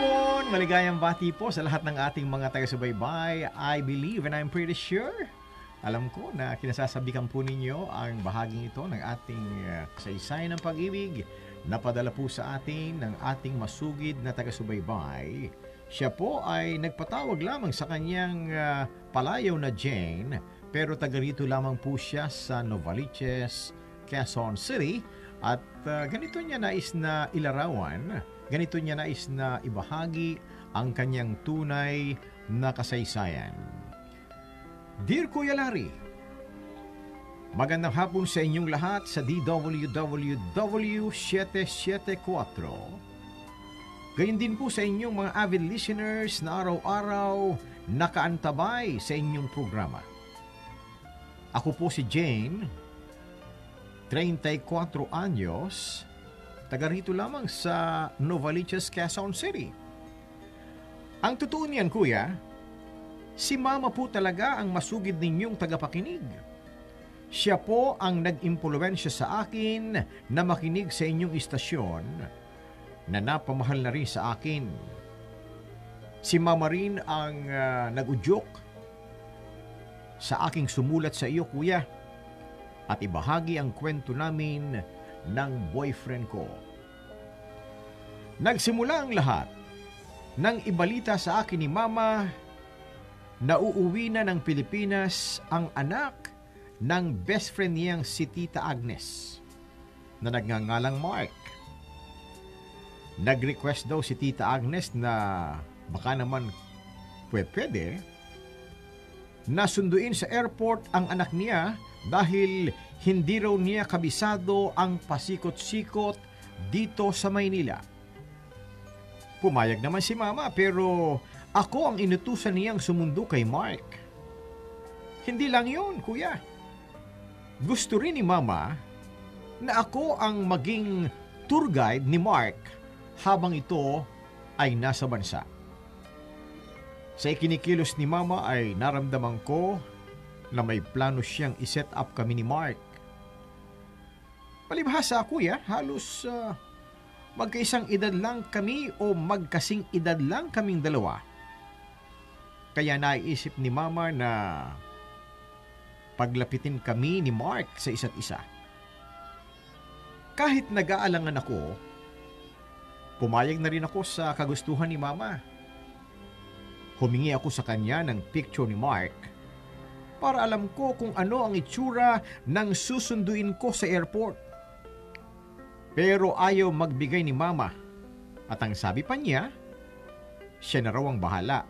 hapon! Maligayang bati po sa lahat ng ating mga taga-subaybay. I believe and I'm pretty sure, alam ko na kinasasabikan po ninyo ang bahaging ito ng ating kasaysayan ng pag-ibig na padala po sa atin ng ating masugid na taga-subaybay. Siya po ay nagpatawag lamang sa kanyang palayaw na Jane, pero taga rito lamang po siya sa Novaliches, Quezon City. At ganito niya nais na ilarawan, ganito niya nais na ibahagi ang kanyang tunay na kasaysayan. Dear Kuya Larry, magandang hapon sa inyong lahat sa DWWW 774. Gayon din po sa inyong mga avid listeners na araw-araw nakaantabay sa inyong programa. Ako po si Jane, 34 anyos, taga rito lamang sa Novaliches, Quezon City. Ang totoo niyan, Kuya, si Mama po talaga ang masugid ninyong tagapakinig. Siya po ang nag-impluwensya sa akin na makinig sa inyong istasyon na napamahal na rin sa akin. Si Mama rin ang nag-udyok sa aking sumulat sa iyo, Kuya, at ibahagi ang kwento namin ng boyfriend ko. Nagsimula ang lahat nang ibalita sa akin ni Mama na uuwi na ng Pilipinas ang anak ng best friend niyang si Tita Agnes na nagngangalang Mark. Nag-request daw si Tita Agnes na baka naman pwede na sunduin sa airport ang anak niya dahil hindi raw niya kabisado ang pasikot-sikot dito sa Maynila. Pumayag naman si Mama pero ako ang inutusan niyang sumundo kay Mark. Hindi lang yun, Kuya. Gusto rin ni Mama na ako ang maging tour guide ni Mark habang ito ay nasa bansa. Sa ikinikilos ni Mama ay naramdaman ko na may plano siyang iset up kami ni Mark. Palibhasa, Kuya, halos magkaisang edad lang kami o magkasing edad lang kaming dalawa. Kaya naiisip ni Mama na paglapitin kami ni Mark sa isa't isa. Kahit nag-aalangan ako, pumayag na rin ako sa kagustuhan ni Mama. Humingi ako sa kanya ng picture ni Mark para alam ko kung ano ang itsura ng susunduin ko sa airport. Pero ayaw magbigay ni Mama at ang sabi pa niya, siya na raw ang bahala.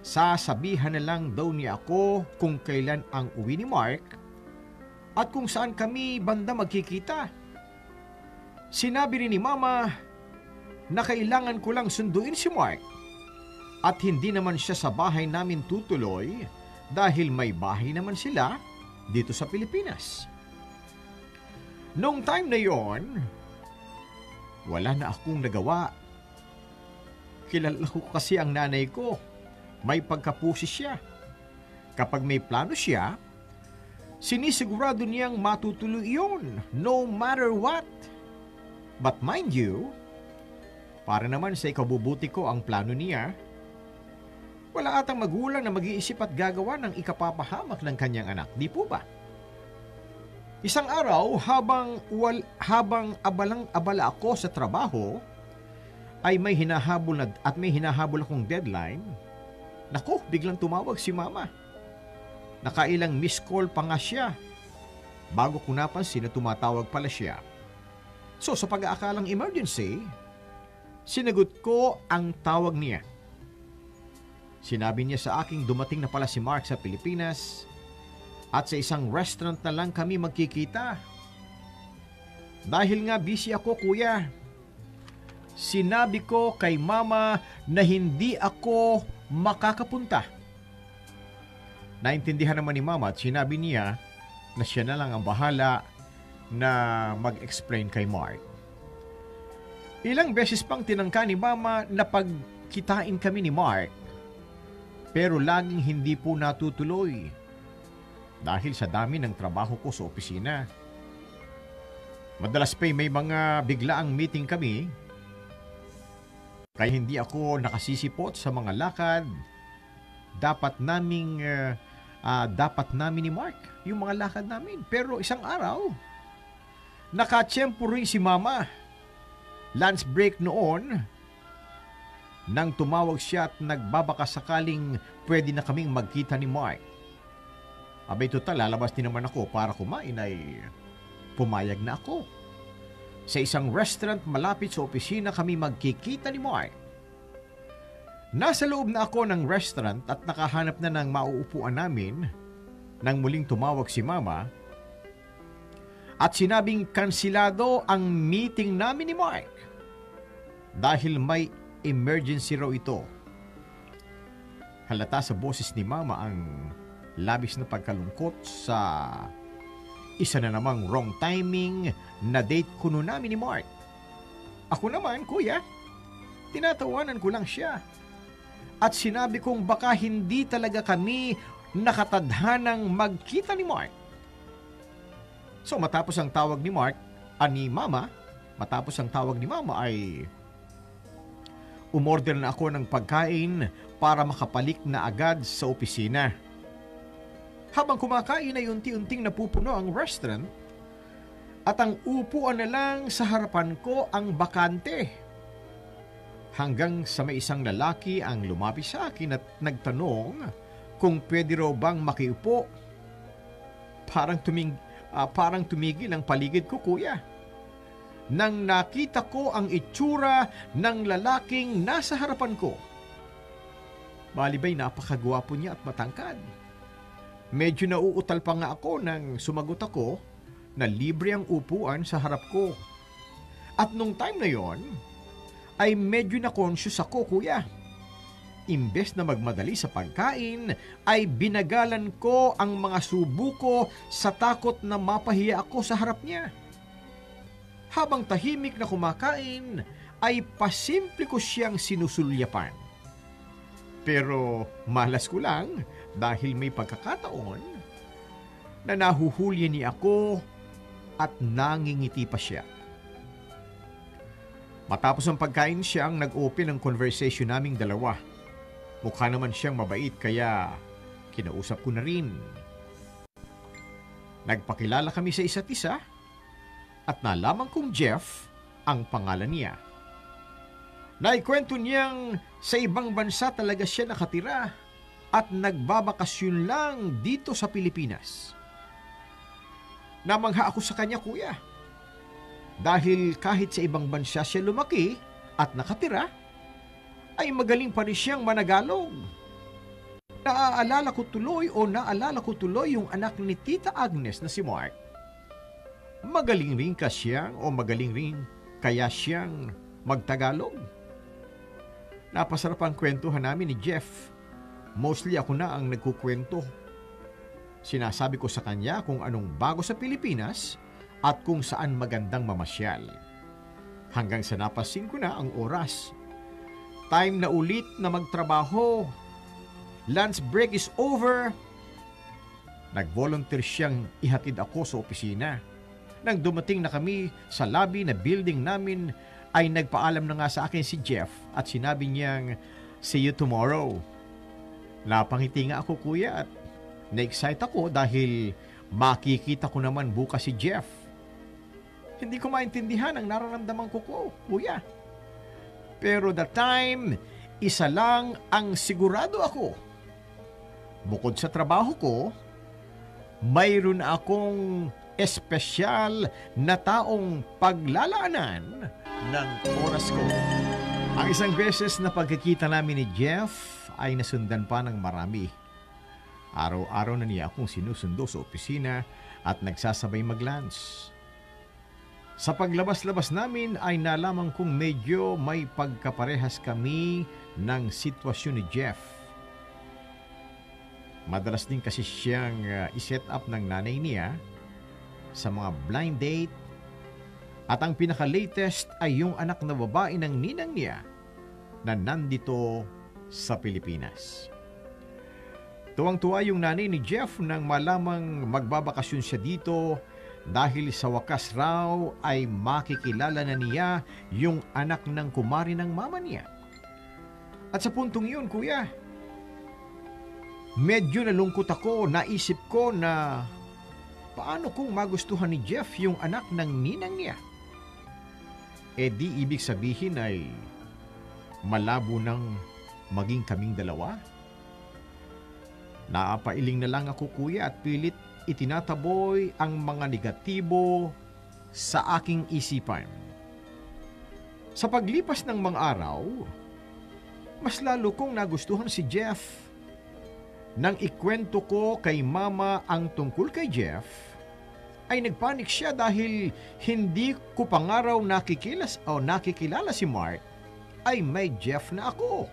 Sasabihan na lang daw niya ako kung kailan ang uwi ni Mark at kung saan kami banda magkikita. Sinabi rin ni Mama na kailangan ko lang sunduin si Mark at hindi naman siya sa bahay namin tutuloy dahil may bahay naman sila dito sa Pilipinas. Noong time na yon, wala na akong nagawa. Kilala ko kasi ang nanay ko. May pagkapusi siya. Kapag may plano siya, sinisigurado niyang matutuloy yun, no matter what. But mind you, para naman sa ikabubuti ko ang plano niya, wala atang magulang na mag-iisip at gagawa ng ikapapahamak ng kanyang anak, di po ba? Isang araw, habang abalang-abala ako sa trabaho, ay may hinahabol akong deadline. Naku, biglang tumawag si Mama. Nakailang miss call pa nga siya. Bago ko napansin na tumatawag pala siya. So sa pag-aakalang emergency, sinagot ko ang tawag niya. Sinabi niya sa aking dumating na pala si Mark sa Pilipinas at sa isang restaurant na lang kami magkikita. Dahil nga busy ako, Kuya, sinabi ko kay Mama na hindi ako makakapunta. Naintindihan naman ni Mama at sinabi niya na siya na lang ang bahala na mag-explain kay Mark. Ilang beses pang tinangka ni Mama na pagkitain kami ni Mark, pero laging hindi po natutuloy dahil sa dami ng trabaho ko sa opisina. Madalas pa'y may mga biglaang meeting kami Kaya hindi ako nakasisipot sa mga lakad. Dapat namin ni Mark yung mga lakad namin. Pero isang araw, nakatsyempo rin si Mama. Lunch break noon, nang tumawag siya at nagbabaka sakaling pwede na kaming magkita ni Mark. Abay total, lalabas din naman ako para kumain ay pumayag na ako. Sa isang restaurant malapit sa opisina kami magkikita ni Mark. Nasa loob na ako ng restaurant at nakahanap na ng mauupuan namin nang muling tumawag si Mama at sinabing kansilado ang meeting namin ni Mark dahil may emergency raw ito. Halata sa boses ni Mama ang labis na pagkalungkot sa isa na namang wrong timing na date kuno namin ni Mark. Ako naman, kuya, tinatawanan ko lang siya. At sinabi kong baka hindi talaga kami nakatadhanang magkita ni Mark. So matapos ang tawag ni Mama ay umorder na ako ng pagkain para makapalik na agad sa opisina. Habang kumakain ay unti-unting napupuno ang restaurant at ang upuan na lang sa harapan ko ang bakante. Hanggang sa may isang lalaki ang lumapit sa akin at nagtanong kung pwede raw bang makiupo. Parang tumigil ang paligid ko, kuya. Nang nakita ko ang itsura ng lalaking nasa harapan ko. Balibay napakagwapo niya at matangkad. Medyo nauutal pa nga ako nang sumagot ako na libre ang upuan sa harap ko. At nung time na yon, ay medyo na-conscious ako, kuya. Imbes na magmadali sa pagkain, ay binagalan ko ang mga subo ko sa takot na mapahiya ako sa harap niya. Habang tahimik na kumakain, ay pasimple ko siyang sinusulyapan. Pero malas ko lang dahil may pagkakataon na nahuhuli niya ako at nangingiti pa siya. Matapos ang pagkain siya ang nag-open ng conversation naming dalawa. Mukha naman siyang mabait kaya kinausap ko na rin. Nagpakilala kami sa isa't isa at nalaman kong Jeff ang pangalan niya. Naikwento niyang sa ibang bansa talaga siya nakatira at nagbabakasyon lang dito sa Pilipinas. Namangha ako sa kanya, kuya. Dahil kahit sa ibang bansa siya lumaki at nakatira, ay magaling pa rin siyang managalog. Naalala ko tuloy yung anak ni Tita Agnes na si Mark. Magaling rin kaya siyang magtagalog. Napasarap ang kwentuhan namin ni Jeff. Mostly ako na ang nagkukwento. Sinasabi ko sa kanya kung anong bago sa Pilipinas at kung saan magandang mamasyal. Hanggang sa napansin ko na ang oras. Time na ulit na magtrabaho. Lunch break is over. Nag-volunteer siyang ihatid ako sa opisina. Nang dumating na kami sa lobby na building namin, ay nagpaalam na nga sa akin si Jeff at sinabi niyang, "See you tomorrow." Napangiti nga ako, kuya, at na-excite ako dahil makikita ko naman bukas si Jeff. Hindi ko maintindihan ang nararamdaman ko, kuya. Pero the time, isa lang ang sigurado ako. Bukod sa trabaho ko, mayroon akong espesyal na taong paglalaanan ng oras ko. Ang isang beses na pagkikita namin ni Jeff ay nasundan pa ng marami. Araw-araw na niya akong sinusundo sa opisina at nagsasabay mag-lunch. Sa paglabas-labas namin ay nalaman kong medyo may pagkaparehas kami ng sitwasyon ni Jeff. Madalas din kasi siyang iset up ng nanay niya sa mga blind date at ang pinaka-latest ay yung anak na babae ng ninang niya na nandito sa Pilipinas. Tuwang-tuwa yung nanay ni Jeff nang malamang magbabakasyon siya dito dahil sa wakas raw ay makikilala na niya yung anak ng kumari ng mama niya. At sa puntong yun, kuya, medyo nalungkot ako. Naisip ko na paano kung magustuhan ni Jeff yung anak ng ninang niya? E di ibig sabihin ay malabo nang maging kaming dalawa? Naapailing na lang ako, kuya, at pilit itinataboy ang mga negatibo sa aking isipan. Sa paglipas ng mga araw, mas lalo kong nagustuhan si Jeff. Nang ikwento ko kay mama ang tungkol kay Jeff, ay nagpanik siya dahil hindi ko pa nga raw nakikilala si Mark ay may Jeff na ako.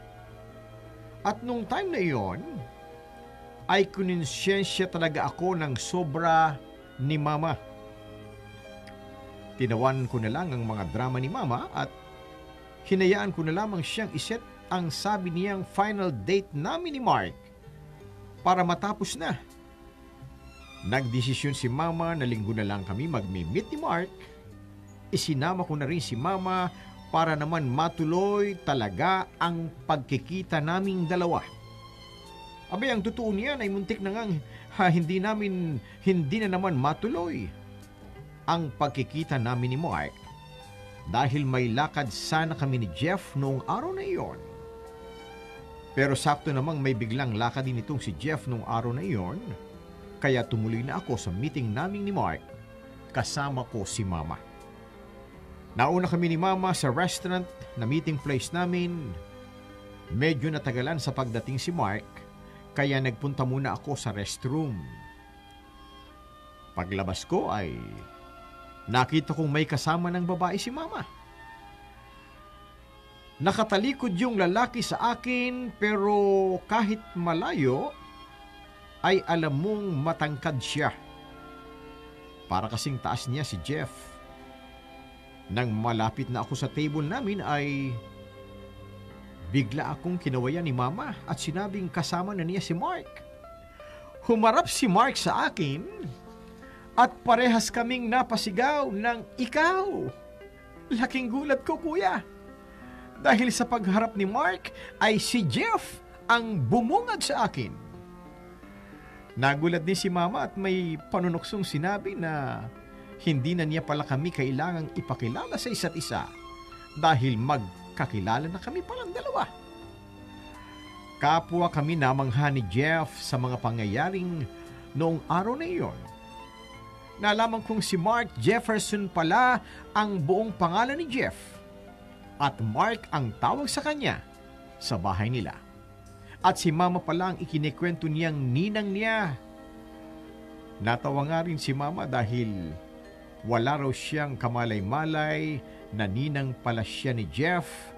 At nung time na iyon, ay konsensya talaga ako ng sobra ni mama. Tinawan ko na lang ang mga drama ni mama at hinayaan ko na lamang siyang iset ang sabi niyang final date namin ni Mark para matapos na. Nagdesisyon si mama na linggo na lang kami magmi-meet ni Mark. Isinama ko na rin si mama para naman matuloy talaga ang pagkikita naming dalawa. Abay, ang totoo niyan ay muntik na ngang hindi na naman matuloy ang pagkikita namin ni Mark dahil may lakad sana kami ni Jeff noong araw na iyon. Pero sakto namang may biglang lakad din itong si Jeff noong araw na iyon, kaya tumuloy na ako sa meeting namin ni Mark kasama ko si mama. Nauna kami ni mama sa restaurant na meeting place namin. Medyo natagalan sa pagdating si Mark, kaya nagpunta muna ako sa restroom. Paglabas ko ay nakita kong may kasama ng babae si mama. Nakatalikod yung lalaki sa akin pero kahit malayo ay alam mong matangkad siya. Para kasing taas niya si Jeff. Nang malapit na ako sa table namin ay bigla akong kinawayan ni mama at sinabing kasama na niya si Mark. Humarap si Mark sa akin at parehas kaming napasigaw ng ikaw. Laking gulat ko, kuya. Dahil sa pagharap ni Mark ay si Jeff ang bumungad sa akin. Nagulat din si mama at may panunuksong sinabi na hindi na niya pala kami kailangang ipakilala sa isa't isa dahil magkakilala na kami palang dalawa. Kapwa kami namangha ni Jeff sa mga pangyayaring noong araw na iyon. Nalaman kong si Mark Jefferson pala ang buong pangalan ni Jeff at Mark ang tawag sa kanya sa bahay nila. At si mama pala ang ikinikwento niyang ninang niya. Natawa nga rin si mama dahil wala raw siyang kamalay-malay na ninang pala siya ni Jeff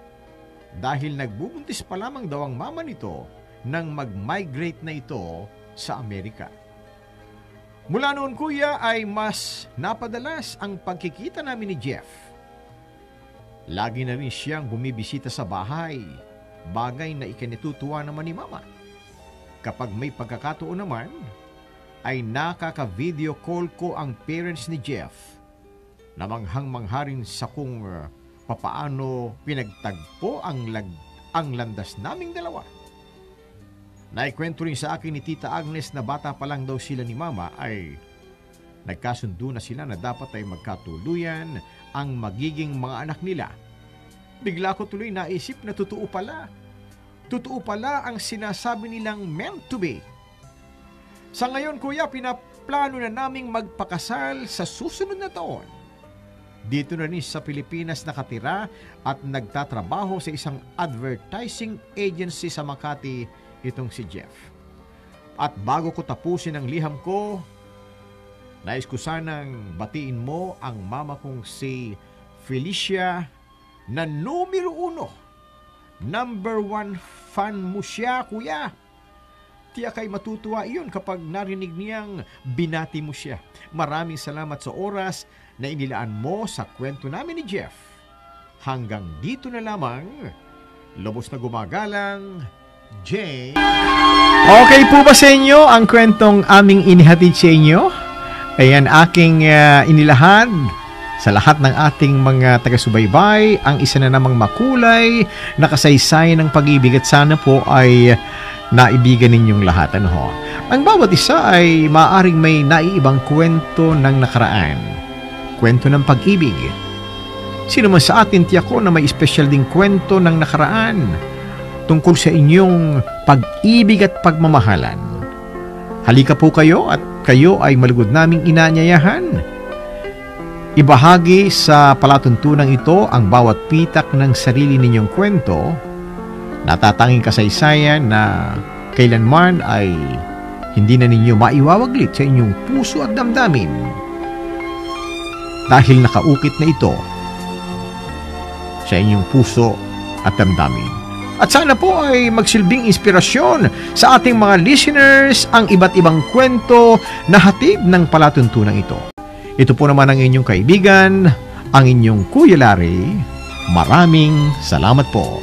dahil nagbubuntis pa lamang daw ang mama nito nang mag-migrate na ito sa Amerika. Mula noon, kuya, ay mas napadalas ang pagkikita namin ni Jeff. Lagi na rin siyang bumibisita sa bahay, bagay na ikinitutuwa naman ni mama. Kapag may pagkakataon naman, ay nakaka-video call ko ang parents ni Jeff na manghang-mangha rin sa kung papaano pinagtagpo ang landas naming dalawa. Naikwento rin sa akin ni Tita Agnes na bata pa lang daw sila ni mama ay nagkasundo na sila na dapat ay magkatuluyan ang magiging mga anak nila. Bigla ko tuloy naisip na totoo pala. Totoo pala ang sinasabi nilang meant to be. Sa ngayon, kuya, pinaplano na naming magpakasal sa susunod na taon. Dito na rin sa Pilipinas nakatira at nagtatrabaho sa isang advertising agency sa Makati itong si Jeff. At bago ko tapusin ang liham ko, nais ko sanang batiin mo ang mama kong si Felicia na numero 1. Number 1 fan mo siya, kuya. Tiyak ay matutuwa iyon kapag narinig niyang binati mo siya. Maraming salamat sa oras na inilaan mo sa kwento namin ni Jeff. Hanggang dito na lamang, lubos na gumagalang, Jay. Okay po ba sa inyo ang kwentong aming inihatid sa inyo? Ayan, aking inilahad Sa lahat ng ating mga taga-subaybay, ang isa na namang makulay na kasaysayan ng pag-ibig at sana po ay naibigan ninyong lahat. Ano ho? Ang bawat isa ay maaaring may naiibang kwento ng nakaraan. Kwento ng pag-ibig. Sino man sa atin tiyak ko na may espesyal ding kwento ng nakaraan tungkol sa inyong pag-ibig at pagmamahalan. Halika po kayo at kayo ay malugod naming inaanyayahan. Ibahagi sa palatuntunang ito ang bawat pitak ng sarili ninyong kwento, natatanging kasaysayan na kailanman ay hindi na ninyo maiwawaglit sa inyong puso at damdamin. Dahil nakaukit na ito sa inyong puso at damdamin. At sana po ay magsilbing inspirasyon sa ating mga listeners ang iba't ibang kwento na hatid ng palatuntunang ito. Ito po naman ang inyong kaibigan, ang inyong Kuya Larry. Maraming salamat po.